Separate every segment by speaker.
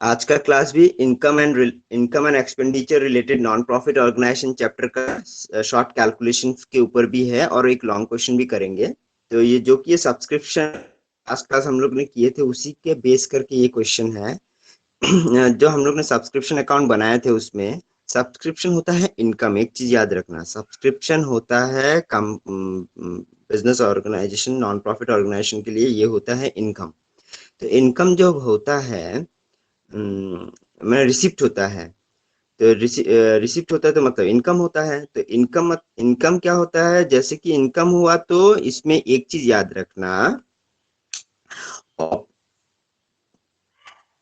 Speaker 1: आज का क्लास भी income and expenditure related non profit organisation chapter का शॉर्ट कैलकुलेशन के ऊपर भी है और एक लॉन्ग क्वेश्चन भी करेंगे। तो ये जो कि ये सब्सक्रिप्शन लास्ट क्लास हम लोग ने किए थे उसी के बेस करके ये क्वेश्चन है। जो हम लोग ने सब्सक्रिप्शन अकाउंट बनाए थे उसमें सब्सक्रिप्शन होता है इनकम। एक चीज याद रखना, सब्सक्रिप्शन होता है कम business organization non profit organization के लिए ये होता है इनकम। तो इनकम जो होता है मैंने रिसिप्ट होता है। तो रिसिप्ट होता है तो मतलब इनकम होता है। तो इनकम क्या होता है, जैसे कि इनकम हुआ तो इसमें एक चीज याद रखना,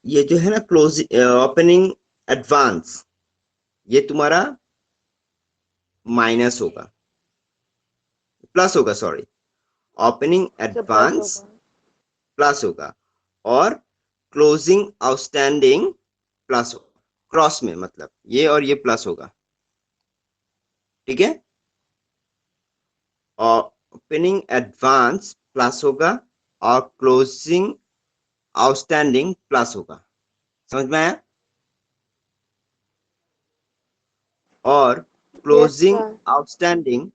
Speaker 1: ये जो है ना क्लोज ओपनिंग एडवांस ये तुम्हारा माइनस होगा, प्लस होगा sorry. Opening
Speaker 2: sir plus
Speaker 1: advance
Speaker 2: होगा।
Speaker 1: प्लस होगा और क्लोजिंग आउटस्टैंडिंग प्लस होगा। क्रॉस में मतलब ये और ये प्लस होगा, ठीक है। ओपनिंग एडवांस प्लस होगा और क्लोजिंग आउटस्टैंडिंग प्लस होगा। समझ में आया? और
Speaker 2: yes
Speaker 1: closing
Speaker 2: sir.
Speaker 1: Outstanding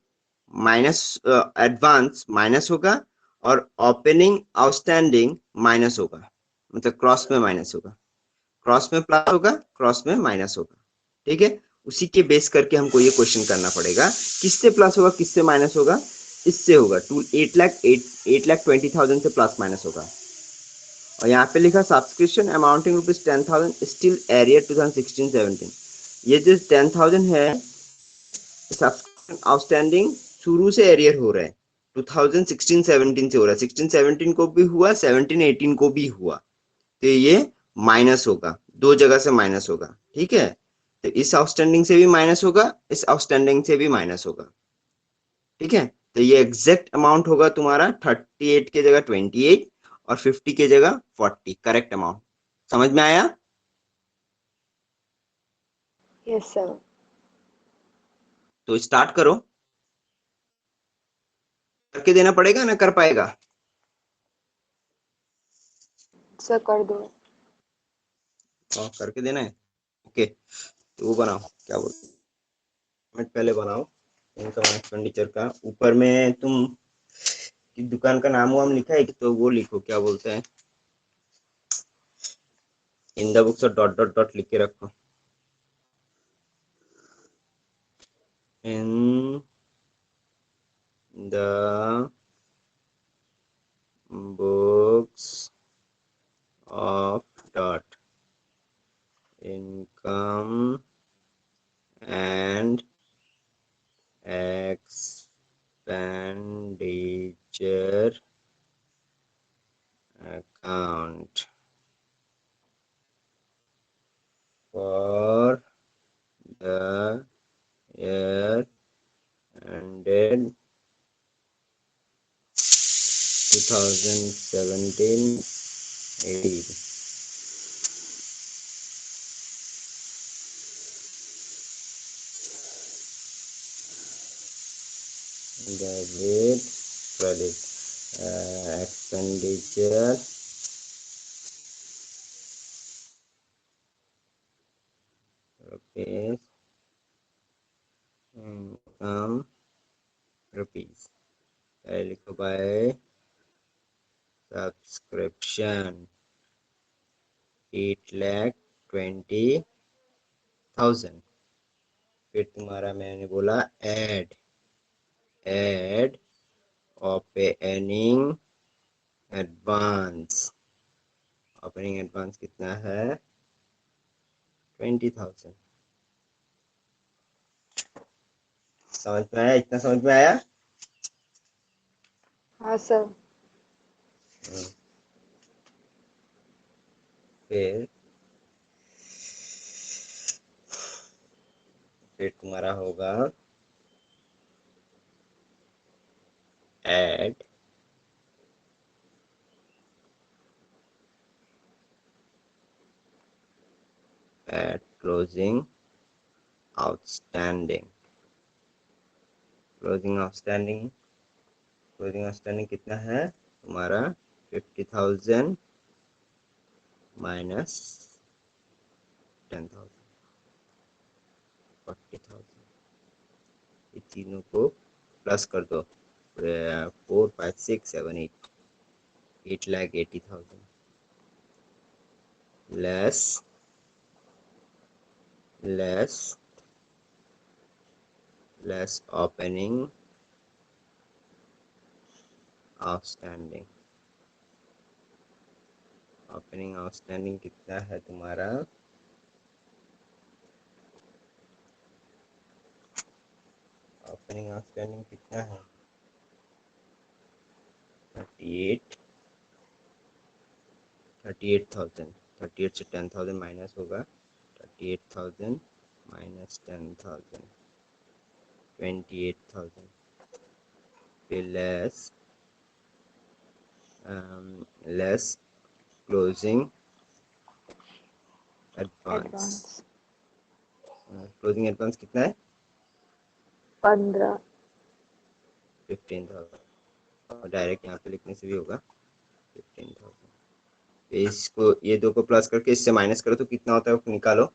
Speaker 1: minus advance minus होगा और ओपनिंग आउटस्टैंडिंग माइनस होगा, मतलब क्रॉस में माइनस होगा। क्रॉस में प्लस होगा, क्रॉस में माइनस होगा, ठीक है। उसी के बेस करके हमको ये क्वेश्चन करना पड़ेगा, किससे प्लस होगा किससे माइनस होगा। इससे होगा 8,20,000 से प्लस माइनस होगा। और यहाँ पे लिखा सब्सक्रिप्शन अमाउंटिंग ₹10,000 स्टिल एरियर 2016-17। ये जो 10,000 है सब्सक्रिप्शन आउटस्टैंडिंग शुरू से एरियर हो रहा है, 2016-17 से हो रहा है। 16-17 को भी हुआ, 17-18 को भी हुआ। तो ये माइनस होगा, दो जगह से माइनस होगा, ठीक है। तो इस आउटस्टैंडिंग से भी माइनस होगा, इस आउटस्टैंडिंग से भी माइनस होगा, ठीक है। तो ये एग्जैक्ट अमाउंट होगा तुम्हारा 38 की जगह 28 और 50 की जगह 40, करेक्ट अमाउंट। समझ में आया?
Speaker 2: Yes sir.
Speaker 1: तो स्टार्ट करो, करके देना पड़ेगा ना, कर पाएगा?
Speaker 2: सर कर दो।
Speaker 1: करके देना है, ओके। तो वो बनाओ, क्या बोलते हैं, पहले बनाओ इनकम एक्सपेंडिचर का। ऊपर में तुम की दुकान का नाम वाम लिखा है कि, तो वो लिखो, क्या बोलते हैं, इन द बुक्स और डॉट डॉट डॉट लिख के रखो। इन the books of dot income and expenditure account for the year ended 2017-18. Debit, credit, expenditure, rupees, income, rupees. लिखो बाय सब्सक्रिप्शन 8,20,000। फिर तुम्हारा मैंने बोला add opening advance. Opening advance कितना है? 20,000। समझ में आया? इतना समझ में आया?
Speaker 2: हाँ सर।
Speaker 1: हम्म, फिर तुम्हारा होगा add closing outstanding. Closing outstanding कितना है तुम्हारा? 50,000 माइनस 10,000, 40,000, ये तीनों को प्लस कर दो, 4, 5, 6, 7, 8,80,000 less opening outstanding कितना है तुम्हारा? ओपनिंग आउटस्टैंडिंग कितना है? 38,000। 38 से 10,000 माइनस होगा, 38,000 माइनस 10,000, 28,000, फिर less closing advance. Closing advance कितना है?
Speaker 2: 15।
Speaker 1: 15,000, और डायरेक्ट यहाँ पे लिखने से भी होगा 15,000। इसको ये दो को प्लस करके इससे माइनस करो तो कितना होता है वो निकालो।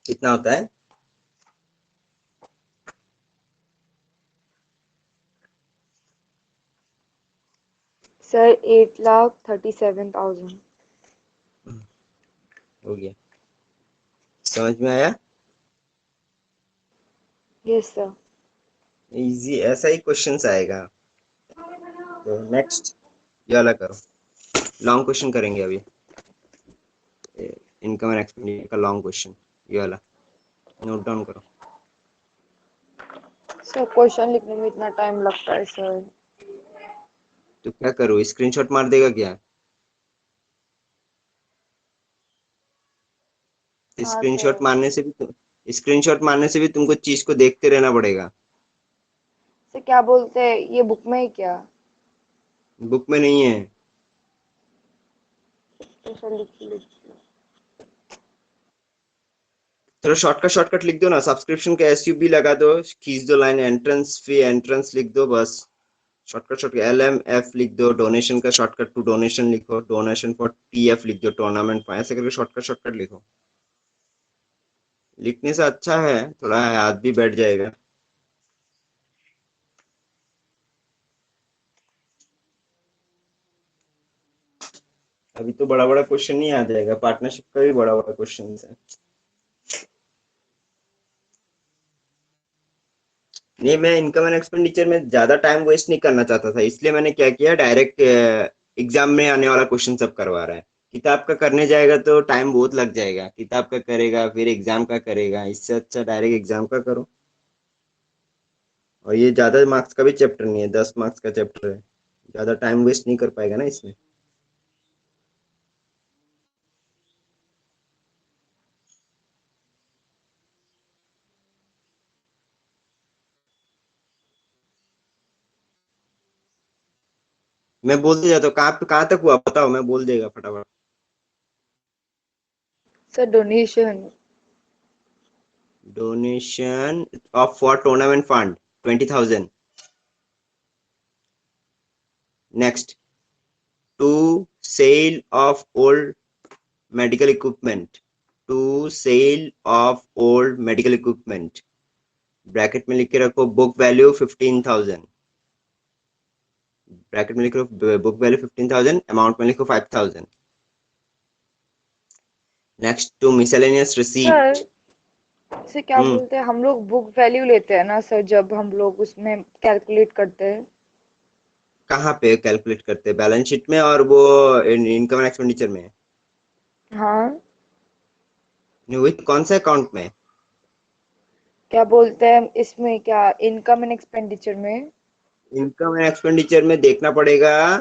Speaker 1: कितना होता है?
Speaker 2: सर 8,37,000।
Speaker 1: हो गया, समझ में आया?
Speaker 2: Yes sir.
Speaker 1: इजी, ऐसा ही क्वेश्चंस आएगा। तो नेक्स्ट ये वाला करो, लॉन्ग क्वेश्चन करेंगे अभी, इनकम एंड एक्सपेंडिचर का लॉन्ग क्वेश्चन, ये वाला नोट डाउन करो।
Speaker 2: सर क्वेश्चन लिखने में इतना टाइम लगता है सर।
Speaker 1: तो क्या करो, स्क्रीनशॉट मार देगा क्या?
Speaker 2: हाँ
Speaker 1: स्क्रीनशॉट
Speaker 2: सर।
Speaker 1: मारने से भी स्क्रीनशॉट मारने से भी तुमको चीज को देखते रहना पड़ेगा।
Speaker 2: सर क्या बोलते हैं, ये बुक में है क्या?
Speaker 1: बुक में नहीं है।
Speaker 2: तो सर लिख।
Speaker 1: थोड़ा शॉर्टकट लिख दो ना, सब्सक्रिप्शन का एसयूबी लगा दो, खींच दो लाइन, एंट्रेंस फी एंट्रेंस लिख दो, बस शॉर्टकट LMF लिख दो, डोनेशन का शॉर्टकट टू डोनेशन लिखो, डोनेशन फॉर TF लिख दो, टूर्नामेंट फॉर, ऐसे करके शॉर्टकट लिखो। लिखने से अच्छा है, थोड़ा याद भी बैठ जाएगा। अभी तो बड़ा बड़ा क्वेश्चन नहीं आ जाएगा, पार्टनरशिप का भी बड़ा बड़ा क्वेश्चन है। नहीं, मैं इनकम एंड एक्सपेंडिचर में ज्यादा टाइम वेस्ट नहीं करना चाहता था, इसलिए मैंने क्या किया, डायरेक्ट एग्जाम में आने वाला क्वेश्चन सब करवा रहा है। किताब का करने जाएगा तो टाइम बहुत लग जाएगा, किताब का करेगा फिर एग्जाम का करेगा, इससे अच्छा डायरेक्ट एग्जाम का करो। और ये ज्यादा मार्क्स का भी चैप्टर नहीं है, 10 मार्क्स का चैप्टर है, ज्यादा टाइम वेस्ट नहीं कर पाएगा ना इसमें। मैं बोलते जाता हूँ, कहाँ तक हुआ बताओ, मैं बोल देगा फटाफट।
Speaker 2: Sir
Speaker 1: donation of for tournament fund 20,000। Next, to sale of old medical equipment, to sale of old medical equipment, bracket में लिख के रखो बुक वैल्यू 15,000, ब्रैकेट में लिखो बुक वैल्यू 15,000, अमाउंट में लिखो 5,000। Next, to miscellaneous
Speaker 2: sir
Speaker 1: receipt.
Speaker 2: इसे क्या बोलते हैं, हम लोग बुक वैल्यू लेते हैं ना सर, जब हम लोग उसमें कैलकुलेट करते हैं।
Speaker 1: कहाँ पे कैलकुलेट करते हैं? बैलेंस शीट में और वो इनकम एंड एक्सपेंडिचर में?
Speaker 2: हाँ।
Speaker 1: विथ कौन सा अकाउंट में?
Speaker 2: क्या बोलते हैं इसमें, क्या इनकम एंड एक्सपेंडिचर में?
Speaker 1: इनकम एंड एक्सपेंडिचर में देखना पड़ेगा।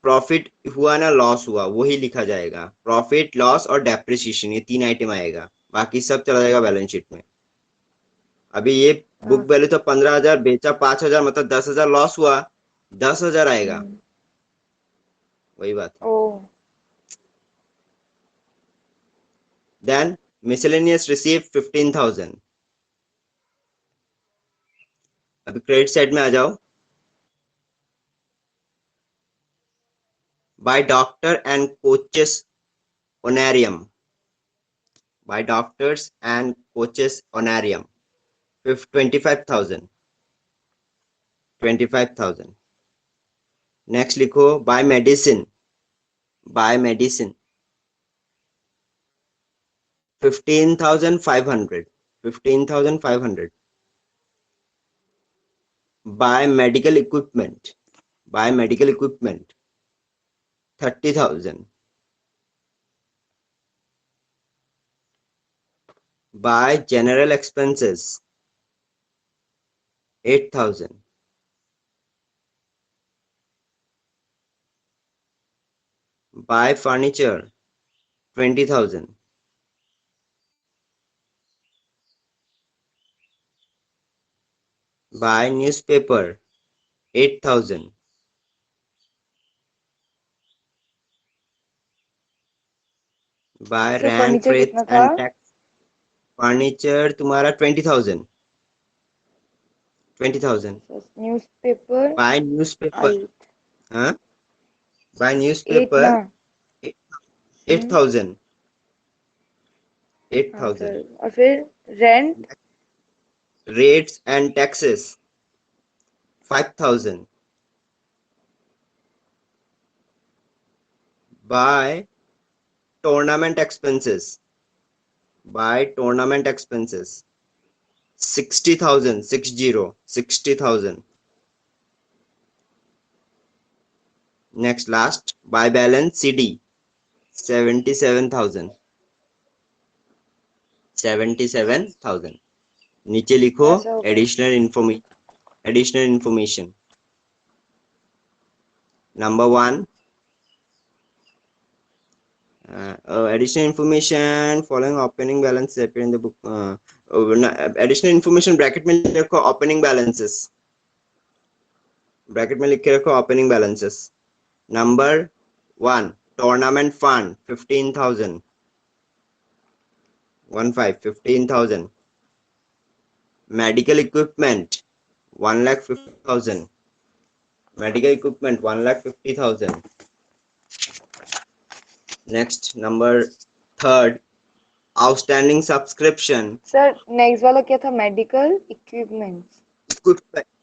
Speaker 1: प्रॉफिट हुआ ना लॉस हुआ, वही लिखा जाएगा। प्रॉफिट, लॉस और डेप्रिसिएशन, ये 3 आइटम आएगा। बाकी सब चला जाएगा बैलेंस शीट में। अभी ये बुक
Speaker 2: हाँ।
Speaker 1: वैल्यू तो 15,000, बेचा 5,000, मतलब 10,000 लॉस हुआ, 10,000 आएगा।
Speaker 2: हम्म।
Speaker 1: वही बात है।
Speaker 2: ओ।
Speaker 1: Then miscellaneous receive 15,000। अभी क्रेडिट साइड में आ जाओ। By doctor and coaches honorarium, by doctors and coaches honorarium 25,000, 25,000। Next लिखो by medicine, by medicine 15,500, 15,500। By medical equipment, by medical equipment 30,000। By general expenses 8,000। By furniture 20,000। By newspaper 8,000। By
Speaker 2: sir
Speaker 1: rank
Speaker 2: furniture
Speaker 1: freight
Speaker 2: कितना था?
Speaker 1: And tax. Furniture तुम्हारा 20,000, 20,000।
Speaker 2: Newspaper
Speaker 1: by newspaper,
Speaker 2: 8।
Speaker 1: हाँ, bye
Speaker 2: 8 ना?
Speaker 1: Newspaper eight
Speaker 2: हम्म।
Speaker 1: Thousand
Speaker 2: हाँ
Speaker 1: 8,000।
Speaker 2: Sir, और फिर rent?
Speaker 1: Rates and taxes 5,000। By tournament expenses, by tournament expenses 60,000, 60,000। Next, last, by balance CD 77,000, 77,000। नीचे लिखो
Speaker 2: हाँ सर, हो गया।
Speaker 1: additional information। Number one, additional information following opening balance appear in the book। additional information bracket में लिखो opening balances, bracket में लिख के रखो opening balances. Number one, tournament fund 15,000, 15,000। Medical equipment 1,50,000, medical equipment 1,50,000। Next, number third, outstanding subscription
Speaker 2: sir next वाला क्या था? Medical equipments.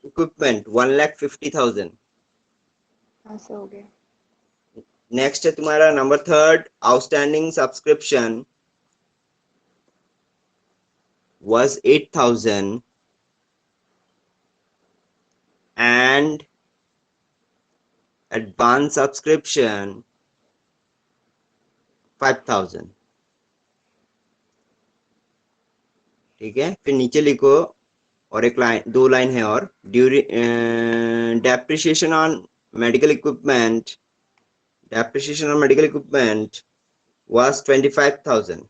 Speaker 1: Equipment 1,50,000।
Speaker 2: हाँ सर, हो गया।
Speaker 1: नेक्स्ट है तुम्हारा number third, outstanding subscription was 8,000 and advance subscription 5,000। ठीक है, फिर नीचे लिखो और एक लाइन, दो लाइन है और, during depreciation on medical equipment, depreciation on medical equipment was 25,000।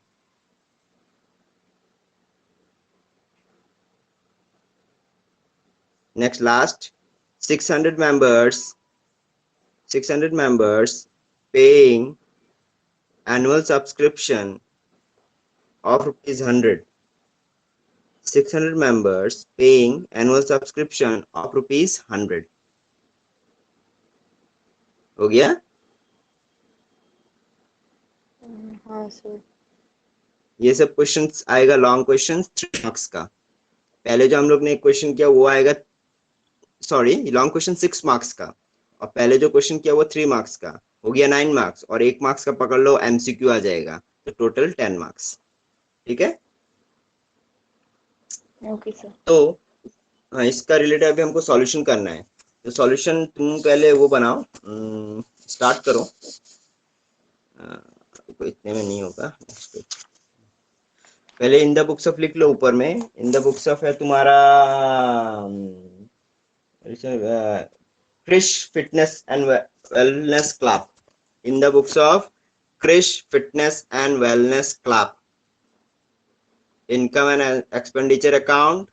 Speaker 1: Next, last, 600 members, 600 members paying annual subscription of rupees 100, 600 members paying annual subscription of rupees 100। हो गया?
Speaker 2: हाँ सर।
Speaker 1: ये सब क्वेश्चंस आएगा लॉन्ग क्वेश्चन 3 मार्क्स का। पहले जो हम लोग ने क्वेश्चन किया वो आएगा, सॉरी, लॉन्ग क्वेश्चन 6 मार्क्स का, और पहले जो क्वेश्चन किया वो 3 मार्क्स का। हो गया 9 मार्क्स, और 1 मार्क्स का पकड़ लो एमसीक्यू आ जाएगा, तो टोटल 10 मार्क्स। ठीक है।
Speaker 2: Okay sir.
Speaker 1: तो हाँ, इसका रिलेटेड अभी हमको सॉल्यूशन करना है। तो सॉल्यूशन तुम पहले वो बनाओ, स्टार्ट करो। तो इतने में नहीं होगा। पहले इन द बुक्स ऑफ लिख लो ऊपर में। इन द बुक्स ऑफ है तुम्हारा Krish fitness and wellness club. In the books of Krish fitness and wellness club, income and expenditure account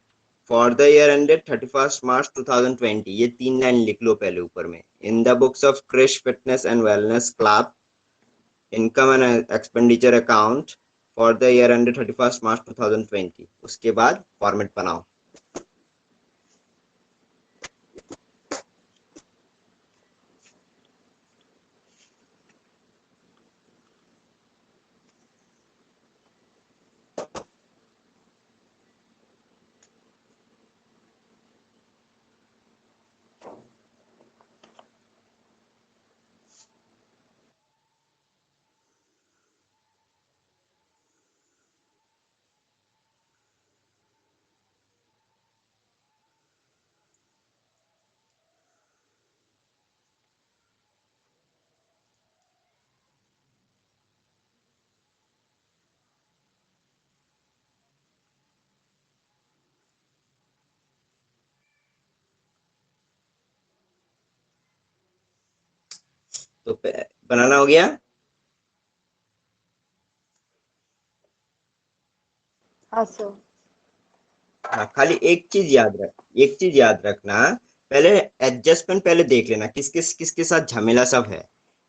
Speaker 1: for the year ended 31 March 2020। ये 3 लाइन लिख लो पहले ऊपर में। In the books of Krish fitness and wellness club, income and expenditure account for the year ended 31 March 2020। उसके बाद format बनाओ। तो बनाना हो गया।
Speaker 2: हाँ सर।
Speaker 1: हाँ, खाली एक चीज याद रखना। पहले एडजस्टमेंट पहले देख लेना किसके साथ झमेला सब है।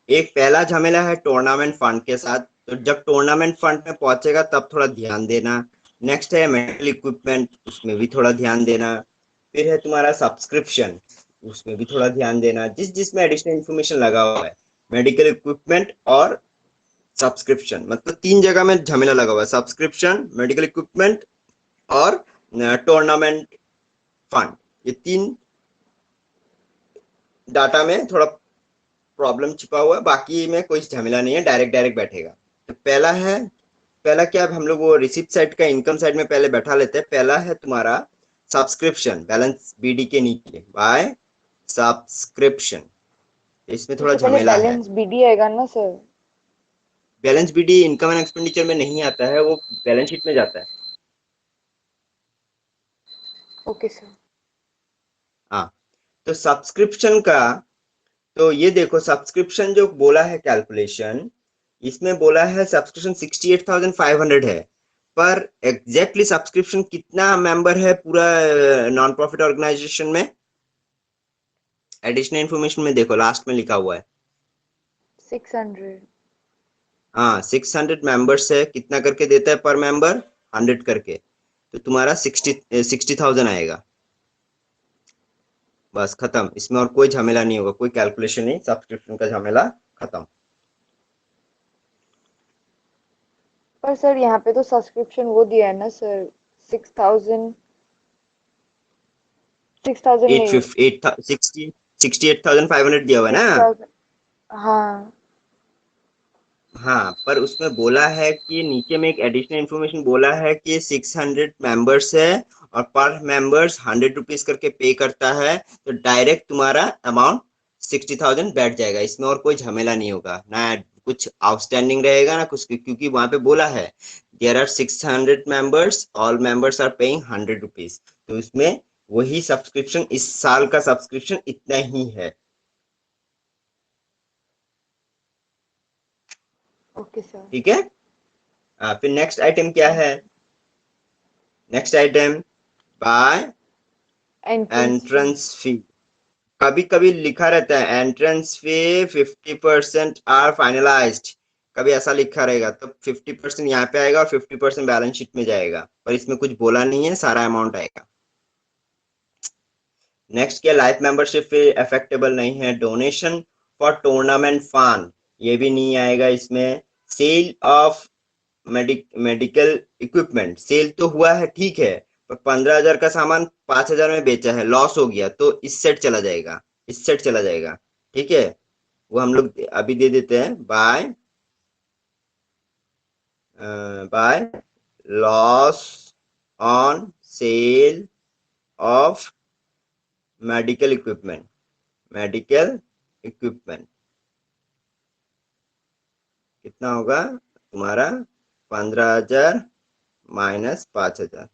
Speaker 1: एक पहला झमेला है टूर्नामेंट फंड के साथ। तो जब टूर्नामेंट फंड में पहुंचेगा तब थोड़ा ध्यान देना। नेक्स्ट है मेडिकल इक्विपमेंट, उसमें भी थोड़ा ध्यान देना। फिर है तुम्हारा सब्सक्रिप्शन, उसमें भी थोड़ा ध्यान देना। जिसमें एडिशनल इन्फॉर्मेशन लगा हुआ है, मेडिकल इक्विपमेंट और सब्सक्रिप्शन, मतलब 3 जगह में झमेला लगा हुआ है। सब्सक्रिप्शन, मेडिकल इक्विपमेंट और टूर्नामेंट फंड। ये 3 डाटा में थोड़ा प्रॉब्लम छिपा हुआ है, बाकी में कोई झमेला नहीं है, डायरेक्ट डायरेक्ट बैठेगा। तो पहला क्या है, हम लोग वो रिसिप्ट साइड का इनकम साइड में पहले बैठा लेते हैं। पहला है तुम्हारा सब्सक्रिप्शन, बैलेंस बीडी के नीचे बाय सब्सक्रिप्शन। इसमें थोड़ा
Speaker 2: उससे पहले
Speaker 1: झमेला है।
Speaker 2: बैलेंस बीडी आएगा ना sir?
Speaker 1: Balance BD income and expenditure में नहीं आता है, वो बैलेंस शीट में जाता है।
Speaker 2: Okay sir.
Speaker 1: हाँ, तो सब्सक्रिप्शन का, तो ये देखो सब्सक्रिप्शन जो बोला है कैलकुलेशन, इसमें बोला है सब्सक्रिप्शन 68,500 है। पर एग्जैक्टली सब्सक्रिप्शन कितना मेंबर है पूरा नॉन प्रॉफिट ऑर्गेनाइजेशन में? एडिशनल इन्फॉर्मेशन में देखो, लास्ट में लिखा हुआ है।
Speaker 2: 600।
Speaker 1: हाँ, 600 मेंबर्स है। कितना करके देता है पर मेंबर? 100 करके। तो तुम्हारा 60,000 आएगा। बस खत्म, इसमें और कोई झमेला नहीं होगा, कोई कैलकुलेशन नहीं, सब्सक्रिप्शन का झमेला खत्म।
Speaker 2: पर सर यहाँ पे तो सब्सक्रिप्शन वो दिया है ना सर, 6000। 6000
Speaker 1: एट
Speaker 2: नहीं,
Speaker 1: फिफ्टी 68,500 दिया हुआ है ना।
Speaker 2: 6000। हाँ।
Speaker 1: हाँ, पर उसमें बोला है कि नीचे में एक एडिशनल इन्फॉर्मेशन बोला है कि 600 मेंबर्स है और पर मेंबर्स 100 रुपीज करके पे करता है। तो डायरेक्ट तुम्हारा अमाउंट 60,000 बैठ जाएगा, इसमें और कोई झमेला नहीं होगा ना। कुछ आउटस्टैंडिंग रहेगा ना कुछ, क्योंकि वहां पे बोला है there are 600 members, all members are paying 100 rupees. तो इसमें वही सब्सक्रिप्शन, इस साल का सब्सक्रिप्शन इतना ही है।
Speaker 2: Okay sir.
Speaker 1: ठीक है। फिर नेक्स्ट आइटम क्या है? Next item by
Speaker 2: entrance fee.
Speaker 1: Entrance fee. कभी कभी लिखा रहता है एंट्रेंस फी 50% आर फाइनलाइज्ड। कभी ऐसा लिखा रहेगा तो 50% यहाँ पे आएगा और 50% बैलेंस शीट में जाएगा, पर इसमें कुछ बोला नहीं है, सारा अमाउंट आएगा। नेक्स्ट क्या, लाइफ मेंबरशिप फी अफेक्टेबल नहीं है। डोनेशन फॉर टूर्नामेंट फंड, ये भी नहीं आएगा इसमें। Sale of medical equipment, sale तो हुआ है ठीक है, पर 15,000 का सामान 5,000 में बेचा है, लॉस हो गया, तो इस सेट चला जाएगा, इस सेट चला जाएगा। ठीक है, वो हम लोग अभी दे देते हैं। By loss on sale of medical equipment, medical equipment कितना होगा तुम्हारा? 15,000 माइनस 5,000,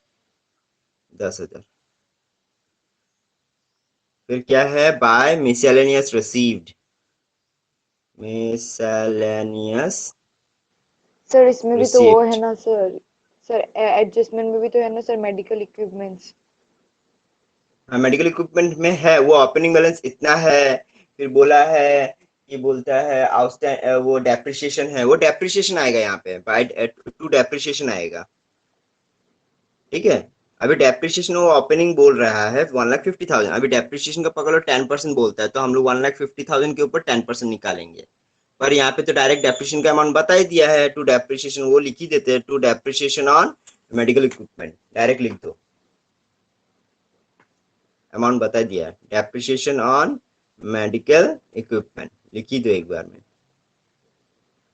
Speaker 1: 10,000। फिर क्या है? By miscellaneous received, miscellaneous
Speaker 2: sir इसमें भी तो वो है
Speaker 1: रिसीव्ड।
Speaker 2: ना सर, सर एडजस्टमेंट में भी तो है ना सर, मेडिकल इक्विपमेंट्स।
Speaker 1: हाँ, मेडिकल इक्विपमेंट में है, वो ओपनिंग बैलेंस इतना है। फिर बोला है कि बोलता है आउटस्टैंड, वो डेप्रिसिएशन है, वो डेप्रिसिएशन आएगा यहाँ पे, बाय टू डेप्रिसिएशन आएगा। ठीक है, अभी डेप्रिसिएशन वो ओपनिंग बोल रहा है 1,50,000, अभी डेप्रिसिएशन का पकड़ लो 10% बोलता है, तो हम लोग 1,50,000 के ऊपर 10% निकालेंगे। पर यहाँ पे तो डायरेक्ट डेप्रिसिएशन का अमाउंट बता ही दिया है, टू डेप्रिसिएशन वो लिख ही देते हैं, to depreciation on medical equipment, direct लिख दो, अमाउंट बता दिया है, डेप्रिसिएशन ऑन मेडिकल इक्विपमेंट लिख ही दो एक बार में।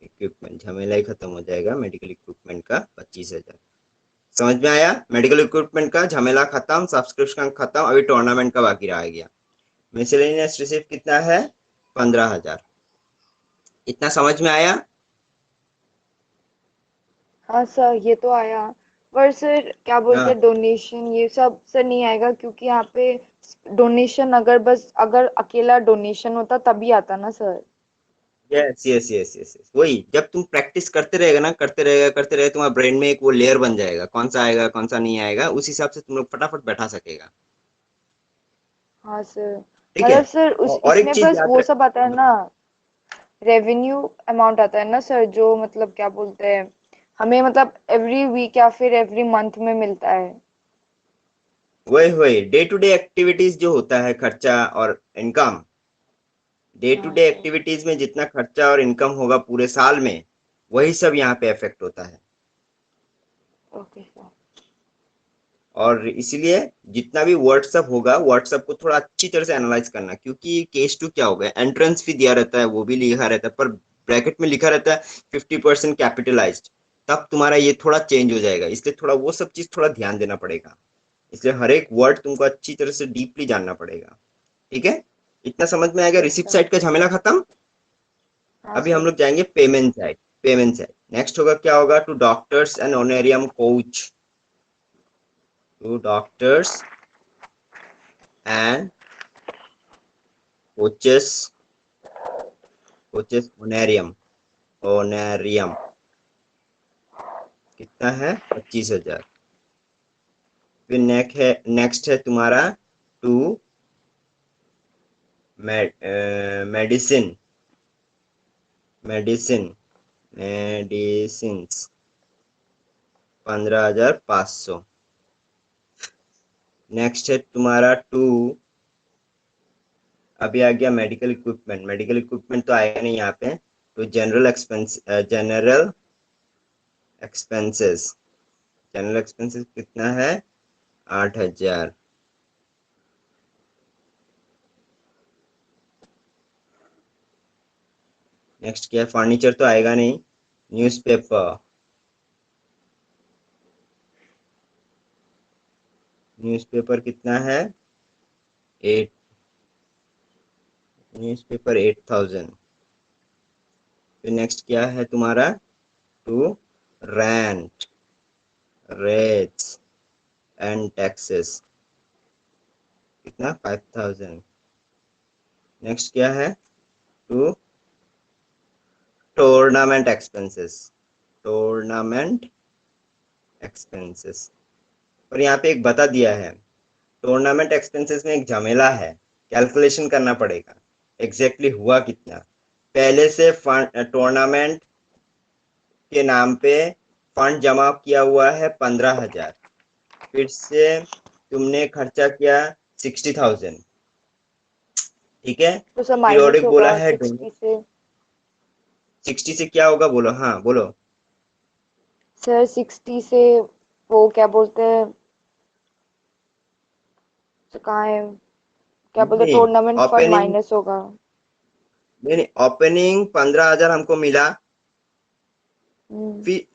Speaker 1: इक्विपमेंट झमेला ही खत्म हो जाएगा, मेडिकल इक्विपमेंट का 25,000। समझ में आया? मेडिकल इक्विपमेंट का झमेला खत्म, सब्सक्रिप्शन खत्म, अभी टूर्नामेंट का बाकी रह गया। मिसलेनियस रिसीव कितना है? 15,000। इतना समझ में आया?
Speaker 2: हाँ सर ये तो आया, पर सर क्या बोलते
Speaker 1: हाँ,
Speaker 2: हैं डोनेशन ये सब सर नहीं आएगा, क्योंकि यहाँ पे डोनेशन अगर बस अगर अकेला डोनेशन होता तभी आता ना sir.
Speaker 1: Yes yes yes yes yes, वही जब तुम प्रैक्टिस करते रहेगा ना, करते रहेगा, तुम्हारे ब्रेन में एक वो लेयर बन जाएगा, कौन सा आएगा कौन सा नहीं आएगा, उस हिसाब से तुम लोग फटाफट बैठा सकेगा।
Speaker 2: हाँ सर,
Speaker 1: ठीक है।
Speaker 2: मतलब सर उस
Speaker 1: और एक
Speaker 2: इसमें
Speaker 1: चीज
Speaker 2: बस
Speaker 1: याद
Speaker 2: वो
Speaker 1: रख,
Speaker 2: सब आता है ना, रेवेन्यू अमाउंट आता है ना सर, जो मतलब क्या बोलते हैं हमें मतलब एवरी वीक या फिर एवरी मंथ में मिलता है।
Speaker 1: वही वही डे टू डे एक्टिविटीज जो होता है, खर्चा और इनकम, डे टू
Speaker 2: हाँ
Speaker 1: डे
Speaker 2: सर।
Speaker 1: एक्टिविटीज में जितना खर्चा और इनकम होगा पूरे साल में, वही सब यहाँ पे इफेक्ट होता है।
Speaker 2: Okay sir.
Speaker 1: और इसीलिए जितना भी व्हाट्सअप होगा, व्हाट्सअप को थोड़ा अच्छी तरह से एनालाइज करना, क्योंकि केस टू क्या होगा, एंट्रेंस फी दिया रहता है, वो भी लिखा रहता है, पर ब्रैकेट में लिखा रहता है 50% कैपिटलाइज्ड, तब तुम्हारा ये थोड़ा चेंज हो जाएगा, इसलिए थोड़ा वो सब चीज थोड़ा ध्यान देना पड़ेगा, इसलिए हर एक वर्ड तुमको अच्छी तरह से डीपली जानना पड़ेगा। ठीक है, इतना समझ में आएगा?
Speaker 2: हाँ
Speaker 1: रिसिप्ट
Speaker 2: सर।
Speaker 1: साइड का झमेला खत्म।
Speaker 2: हाँ
Speaker 1: अभी हम
Speaker 2: सर।
Speaker 1: लोग जाएंगे payment side. Payment side next होगा, क्या होगा? To doctors and honorarium coach, to doctors and coaches, coaches honorarium, honorarium कितना है? 25,000। फिर नेक्स्ट है तुम्हारा टू मेडिसिन, मेडिसिन, मेडिसिन 15,500। नेक्स्ट है तुम्हारा टू, अभी आ गया मेडिकल इक्विपमेंट, मेडिकल इक्विपमेंट तो आएगा नहीं यहाँ पे, तो general expense, general expenses, general expenses कितना है? 8,000। नेक्स्ट क्या है? फर्नीचर तो आएगा नहीं। न्यूज़पेपर, न्यूज़पेपर कितना है? 8, न्यूज़पेपर 8,000। फिर नेक्स्ट क्या है तुम्हारा? To rent, rates and taxes कितना? 5,000। नेक्स्ट क्या है? To tournament expenses, tournament expenses. और यहाँ पे एक बता दिया है, टूर्नामेंट एक्सपेंसेस में एक झमेला है, कैलकुलेशन करना पड़ेगा एग्जैक्टली हुआ कितना। पहले से फंड टूर्नामेंट के नाम पे फंड जमा किया हुआ है 15,000, फिर से तुमने खर्चा किया 60,000। ठीक है,
Speaker 2: तो सर माइनस
Speaker 1: पीरियोडिक बोला
Speaker 2: होगा
Speaker 1: है
Speaker 2: 60 से।
Speaker 1: 60 से क्या होगा बोलो, हाँ बोलो।
Speaker 2: सर 60 से वो क्या बोलते हैं, तो कहाँ है, क्या बोलते
Speaker 1: नहीं,
Speaker 2: टूर्नामेंट फंड
Speaker 1: ओपनिंग,
Speaker 2: माइनस होगा।
Speaker 1: नहीं ओपनिंग 15,000 हमको मिला,
Speaker 2: हम्म।
Speaker 1: फिर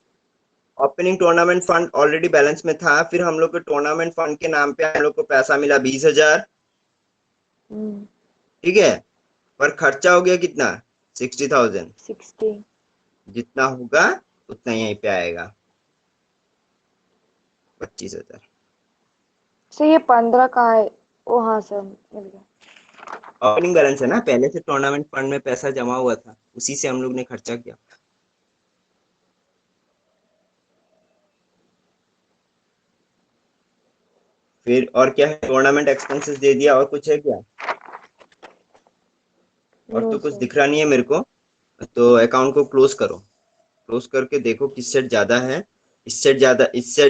Speaker 1: opening tournament fund already balance में था, फिर हम लोग को टूर्नामेंट फंड के नाम पे हम लोग को पैसा मिला 20,000, ठीक है, पर खर्चा हो गया कितना, 60,000।
Speaker 2: 60।
Speaker 1: जितना होगा उतना यहीं पे आएगा, 25,000।
Speaker 2: सर ये 15 कहाँ है? ओ हाँ सर, मिल गया।
Speaker 1: ओपनिंग बैलेंस है ना, पहले से टूर्नामेंट फंड में पैसा जमा हुआ था, उसी से हम लोग ने खर्चा किया। फिर और क्या है, टूर्नामेंट एक्सपेंसेस दे दिया, और कुछ है क्या? और
Speaker 2: नो
Speaker 1: तो कुछ
Speaker 2: सर।
Speaker 1: दिख रहा नहीं है मेरे को। तो अकाउंट को क्लोज करो, क्लोज करके देखो किस सेट ज्यादा है। इस सेट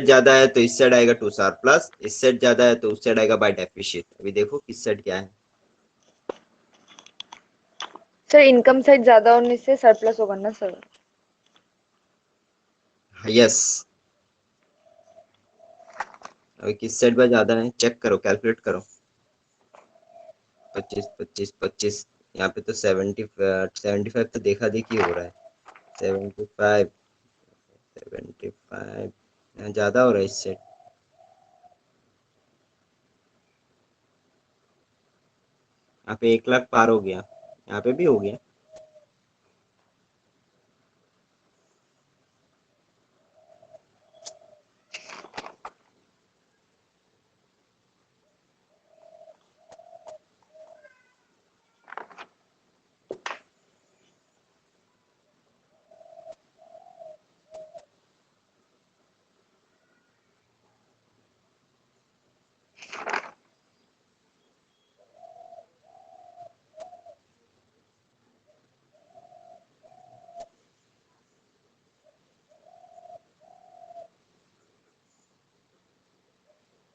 Speaker 1: ज्यादा है तो इस सेट आएगा टू सार प्लस, इस सेट ज्यादा है तो उस सेट आएगा बाय डेफिशिट। अभी देखो किस सेट क्या है।
Speaker 2: सर इनकम साइड ज्यादा होने से सरप्लस होगा ना सर?
Speaker 1: यस। अभी किस सेट पर ज्यादा है चेक करो, कैलकुलेट करो। 25 25 25, यहाँ पे तो 75 तो देखा देखी हो रहा है। 75 75 यहाँ ज्यादा हो रहा है इस सेट। यहाँ पे 1 लाख पार हो गया, यहाँ पे भी हो गया।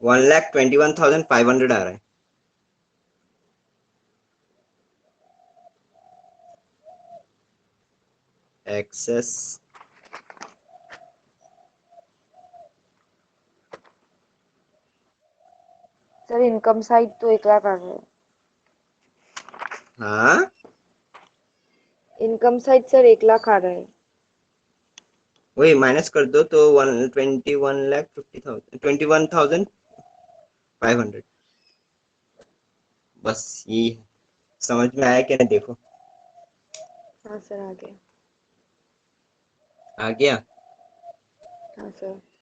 Speaker 1: $1,21,500 आ रहा है। एक्सेस
Speaker 2: सर इनकम साइड तो 1 लाख आ गया।
Speaker 1: हाँ,
Speaker 2: इनकम साइड सर 1 लाख आ रहा है।
Speaker 1: वही माइनस कर दो तो 21,50,000 बस यही है। समझ में आया क्या नहीं देखो।
Speaker 2: हाँ सर आ गया।
Speaker 1: आ गया।
Speaker 2: हाँ सर।